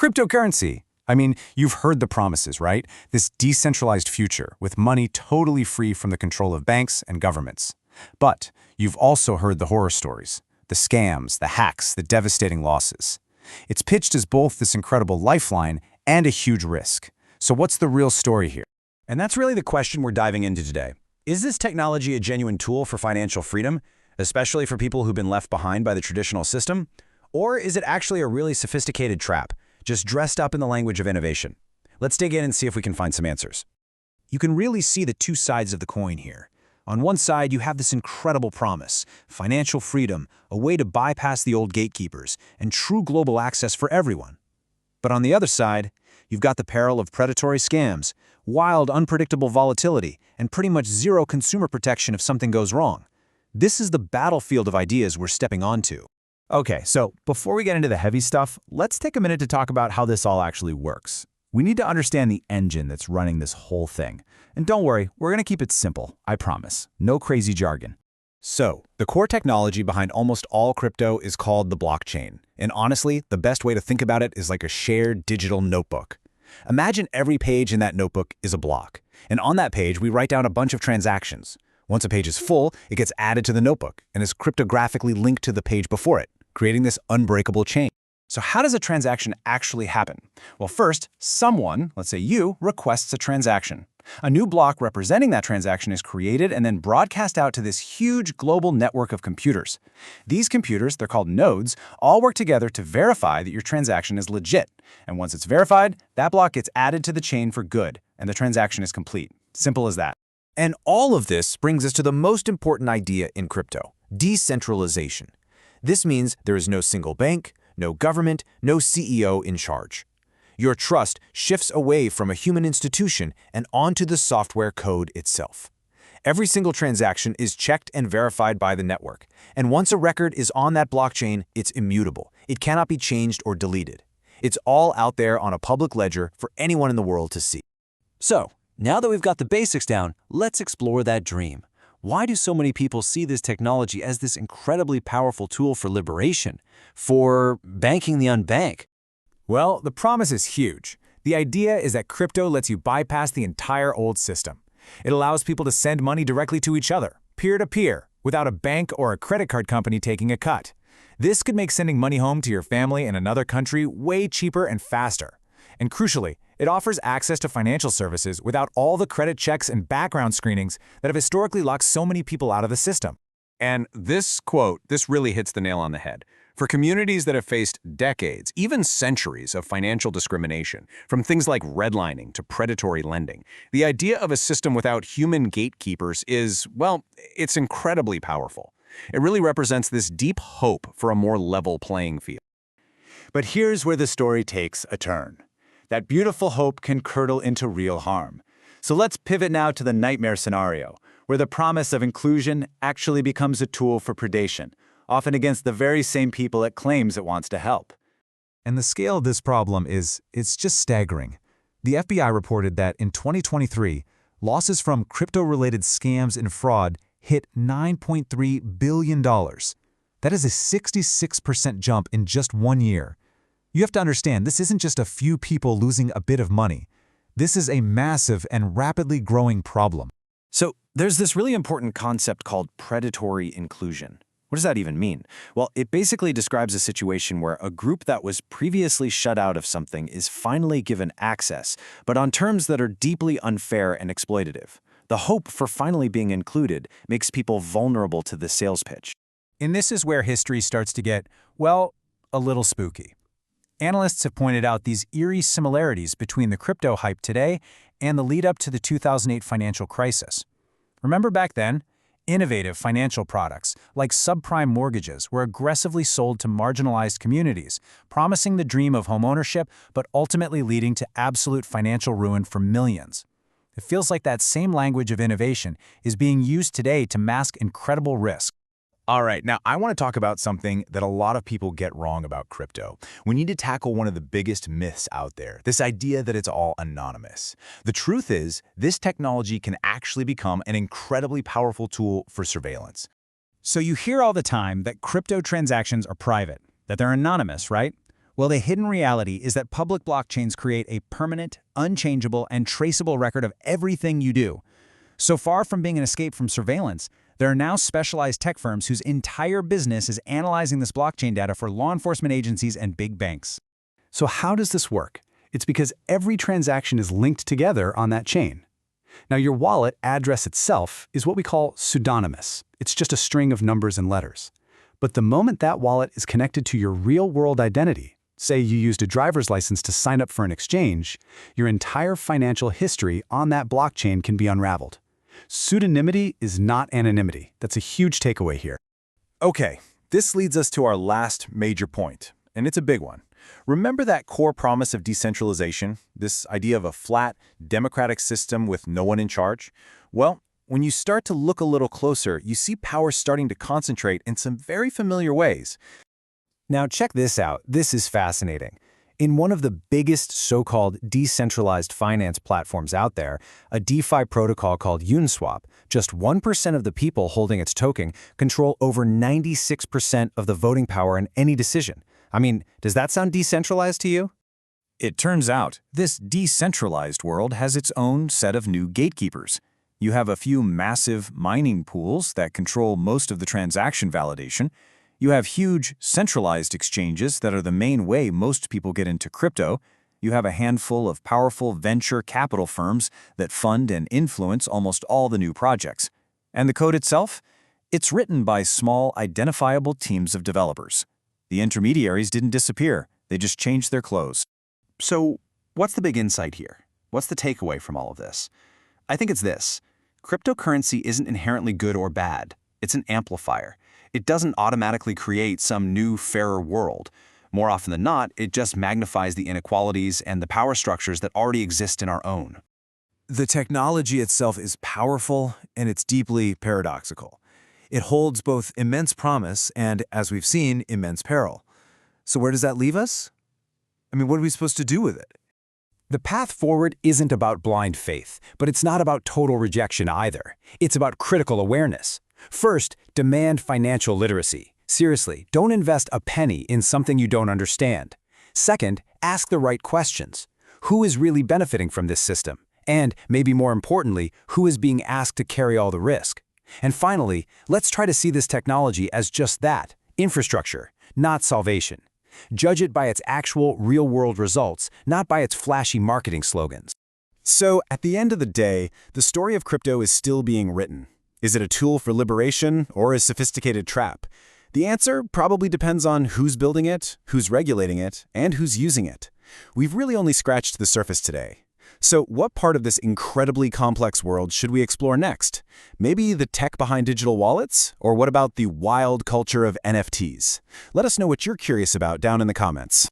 Cryptocurrency. I mean, you've heard the promises, right? This decentralized future with money totally free from the control of banks and governments. But you've also heard the horror stories, the scams, the hacks, the devastating losses. It's pitched as both this incredible lifeline and a huge risk. So what's the real story here? And that's really the question we're diving into today. Is this technology a genuine tool for financial freedom, especially for people who've been left behind by the traditional system? Or is it actually a really sophisticated trap, just dressed up in the language of innovation? Let's dig in and see if we can find some answers. You can really see the two sides of the coin here. On one side, you have this incredible promise, financial freedom, a way to bypass the old gatekeepers, and true global access for everyone. But on the other side, you've got the peril of predatory scams, wild, unpredictable volatility, and pretty much zero consumer protection if something goes wrong. This is the battlefield of ideas we're stepping onto. Okay, so before we get into the heavy stuff, let's take a minute to talk about how this all actually works. We need to understand the engine that's running this whole thing. And don't worry, we're going to keep it simple, I promise. No crazy jargon. So, the core technology behind almost all crypto is called the blockchain. And honestly, the best way to think about it is like a shared digital notebook. Imagine every page in that notebook is a block. And on that page, we write down a bunch of transactions. Once a page is full, it gets added to the notebook and is cryptographically linked to the page before it, creating this unbreakable chain. So how does a transaction actually happen? Well, first, someone, let's say you, requests a transaction. A new block representing that transaction is created and then broadcast out to this huge global network of computers. These computers, they're called nodes, all work together to verify that your transaction is legit. And once it's verified, that block gets added to the chain for good, and the transaction is complete. Simple as that. And all of this brings us to the most important idea in crypto, decentralization. This means there is no single bank, no government, no CEO in charge. Your trust shifts away from a human institution and onto the software code itself. Every single transaction is checked and verified by the network, and once a record is on that blockchain, it's immutable. It cannot be changed or deleted. It's all out there on a public ledger for anyone in the world to see. So, now that we've got the basics down, let's explore that dream. Why do so many people see this technology as this incredibly powerful tool for liberation, for banking the unbanked? Well, the promise is huge. The idea is that crypto lets you bypass the entire old system. It allows people to send money directly to each other, peer-to-peer, without a bank or a credit card company taking a cut. This could make sending money home to your family in another country way cheaper and faster. And crucially, it offers access to financial services without all the credit checks and background screenings that have historically locked so many people out of the system. And this quote, this really hits the nail on the head. For communities that have faced decades, even centuries of financial discrimination, from things like redlining to predatory lending, the idea of a system without human gatekeepers is, well, it's incredibly powerful. It really represents this deep hope for a more level playing field. But here's where the story takes a turn. That beautiful hope can curdle into real harm. So let's pivot now to the nightmare scenario, where the promise of inclusion actually becomes a tool for predation, often against the very same people it claims it wants to help. And the scale of this problem it's just staggering. The FBI reported that in 2023, losses from crypto-related scams and fraud hit $9.3 billion. That is a 66% jump in just 1 year. You have to understand, this isn't just a few people losing a bit of money. This is a massive and rapidly growing problem. So there's this really important concept called predatory inclusion. What does that even mean? Well, it basically describes a situation where a group that was previously shut out of something is finally given access, but on terms that are deeply unfair and exploitative. The hope for finally being included makes people vulnerable to the sales pitch. And this is where history starts to get, well, a little spooky. Analysts have pointed out these eerie similarities between the crypto hype today and the lead-up to the 2008 financial crisis. Remember back then? Innovative financial products, like subprime mortgages, were aggressively sold to marginalized communities, promising the dream of homeownership but ultimately leading to absolute financial ruin for millions. It feels like that same language of innovation is being used today to mask incredible risk. All right, now I want to talk about something that a lot of people get wrong about crypto. We need to tackle one of the biggest myths out there, this idea that it's all anonymous. The truth is, this technology can actually become an incredibly powerful tool for surveillance. So you hear all the time that crypto transactions are private, that they're anonymous, right? Well, the hidden reality is that public blockchains create a permanent, unchangeable, and traceable record of everything you do. So far from being an escape from surveillance, there are now specialized tech firms whose entire business is analyzing this blockchain data for law enforcement agencies and big banks. So how does this work? It's because every transaction is linked together on that chain. Now, your wallet address itself is what we call pseudonymous. It's just a string of numbers and letters. But the moment that wallet is connected to your real-world identity, say you used a driver's license to sign up for an exchange, your entire financial history on that blockchain can be unraveled. Pseudonymity is not anonymity. That's a huge takeaway here. Okay, this leads us to our last major point, and it's a big one. Remember that core promise of decentralization, this idea of a flat, democratic system with no one in charge? Well, when you start to look a little closer, you see power starting to concentrate in some very familiar ways. Now check this out. This is fascinating. In one of the biggest so-called decentralized finance platforms out there, a DeFi protocol called Uniswap, just 1% of the people holding its token control over 96% of the voting power in any decision. I mean, does that sound decentralized to you? It turns out, this decentralized world has its own set of new gatekeepers. You have a few massive mining pools that control most of the transaction validation. You have huge centralized exchanges that are the main way most people get into crypto. You have a handful of powerful venture capital firms that fund and influence almost all the new projects. And the code itself? It's written by small, identifiable teams of developers. The intermediaries didn't disappear. They just changed their clothes. So, what's the big insight here? What's the takeaway from all of this? I think it's this. Cryptocurrency isn't inherently good or bad. It's an amplifier. It doesn't automatically create some new, fairer world. More often than not, it just magnifies the inequalities and the power structures that already exist in our own. The technology itself is powerful and it's deeply paradoxical. It holds both immense promise and, as we've seen, immense peril. So where does that leave us? I mean, what are we supposed to do with it? The path forward isn't about blind faith, but it's not about total rejection either. It's about critical awareness. First, demand financial literacy. Seriously, don't invest a penny in something you don't understand. Second, ask the right questions. Who is really benefiting from this system? And, maybe more importantly, who is being asked to carry all the risk? And finally, let's try to see this technology as just that, infrastructure, not salvation. Judge it by its actual real-world results, not by its flashy marketing slogans. So, at the end of the day, the story of crypto is still being written. Is it a tool for liberation or a sophisticated trap? The answer probably depends on who's building it, who's regulating it, and who's using it. We've really only scratched the surface today. So what part of this incredibly complex world should we explore next? Maybe the tech behind digital wallets? Or what about the wild culture of NFTs? Let us know what you're curious about down in the comments.